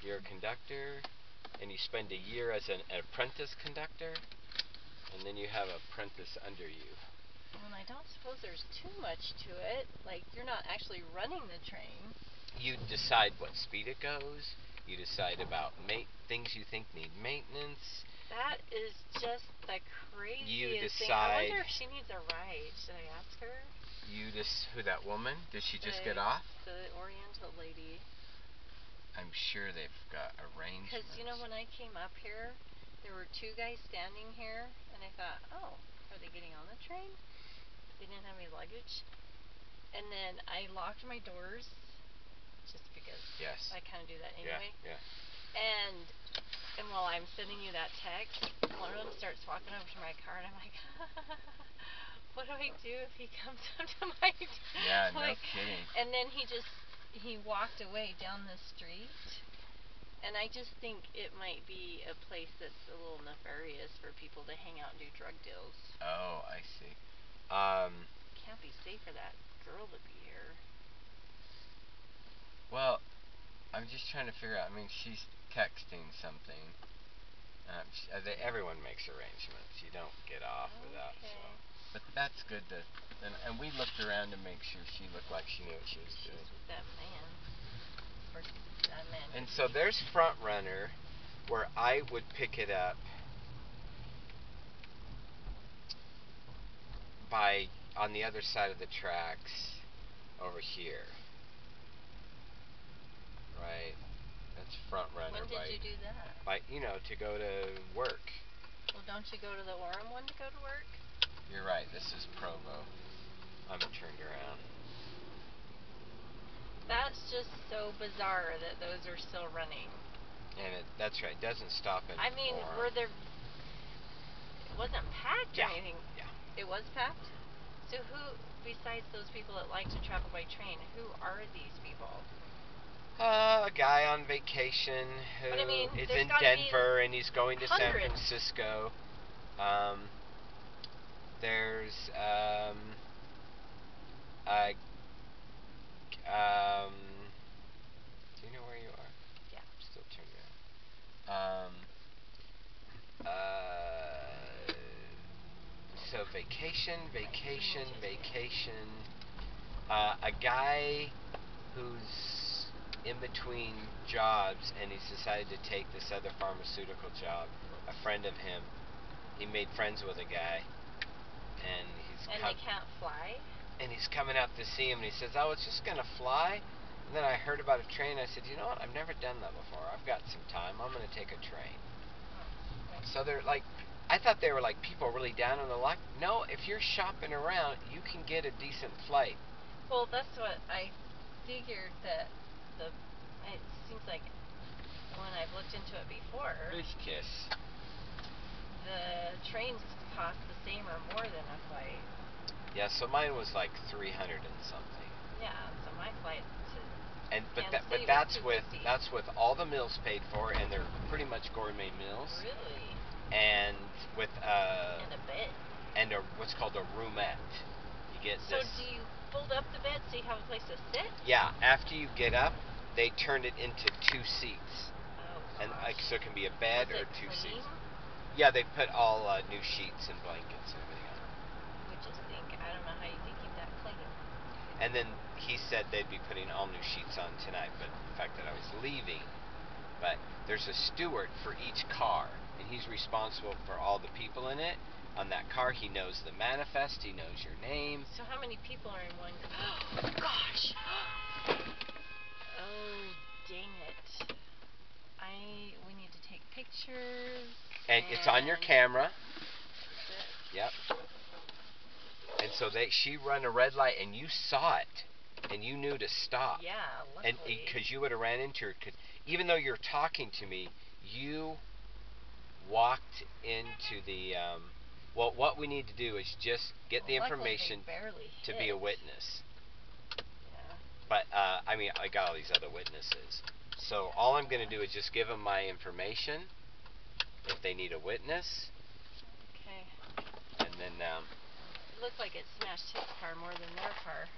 You're a conductor, and you spend a year as an apprentice conductor, and then you have an apprentice under you. Well, I don't suppose there's too much to it. Like, you're not actually running the train. You decide what speed it goes. You decide about things you think need maintenance. That is just the craziest You thing. I decide. wonder if she needs a ride. Should I ask her? Who, that woman? Did she just get off? The Oriental lady. I'm sure they've got arrangements. Because, you know, when I came up here, there were two guys standing here, and I thought, oh, are they getting on the train? They didn't have any luggage. And then I locked my doors, just because I kind of do that anyway. Yeah. And while I'm sending you that text, one of them starts walking over to my car, and I'm like, what do I do if he comes up to my door? Yeah, no kidding. And then he walked away down the street. And I just think it might be a place that's a little nefarious for people to hang out and do drug deals. Oh, I see. Can't be safe for that girl to be here. Well, I'm just trying to figure out. I mean, she's texting something. Everyone makes arrangements. You don't get off without. So. But that's good to. And we looked around to make sure she looked like she knew what she was doing. She's with that man. Or that man. And so there's Front Runner, where I would pick it up on the other side of the tracks over here. Right? That's Front Runner. When did you do that? To go to work. Well, don't you go to the Orem one to go to work? You're right. This is Provo. I'm turned around. That's just so bizarre that those are still running. And that's right. It doesn't stop at Orem. Were there... It wasn't packed or anything. Yeah. It was packed? So who, besides those people that like to travel by train, who are these people? A guy on vacation who is in Denver and he's going to San Francisco. There's do you know where you are? Yeah. I'm still turned around. So vacation. A guy who's in between jobs and he's decided to take this other pharmaceutical job. A friend of him. He made friends with a guy. And they can't fly? And he's coming out to see him and he says, I was just going to fly. And then I heard about a train. I said, you know what? I've never done that before. I've got some time. I'm going to take a train. Oh, so they're like, I thought they were like people really down on the luck. No, if you're shopping around, you can get a decent flight. Well, that's what I figured that it seems like when I've looked into it before, Ruth Kiss. The trains cost the same or more than a flight. Yeah, so mine was like 300 and something. Yeah, so my flight to but that's with all the meals paid for, and they're pretty much gourmet meals. Really? And with and a bed. And what's called a roomette. You get this. So do you fold up the bed so you have a place to sit? Yeah, after you get up, they turn it into 2 seats. Oh. And so it can be a bed or 2 seats. Yeah, they put all new sheets and blankets and everything on. Which is I don't know how you can keep that clean. And then he said they'd be putting all new sheets on tonight, but the fact that I was leaving. But there's a steward for each car, and he's responsible for all the people in it. On that car, he knows the manifest, he knows your name. So how many people are in one? Oh, gosh! Oh, dang it. We need to take pictures. And it's on your camera. Is it? Yep. And so she run a red light, and you saw it, and you knew to stop. Yeah, luckily. And because you would have ran into her, even though you're talking to me, you walked into the. Well, what we need to do is just get the information to be a witness. Yeah. But I got all these other witnesses. So all I'm going to do is just give them my information if they need a witness. Okay. And then. It looked like it smashed his car more than their car.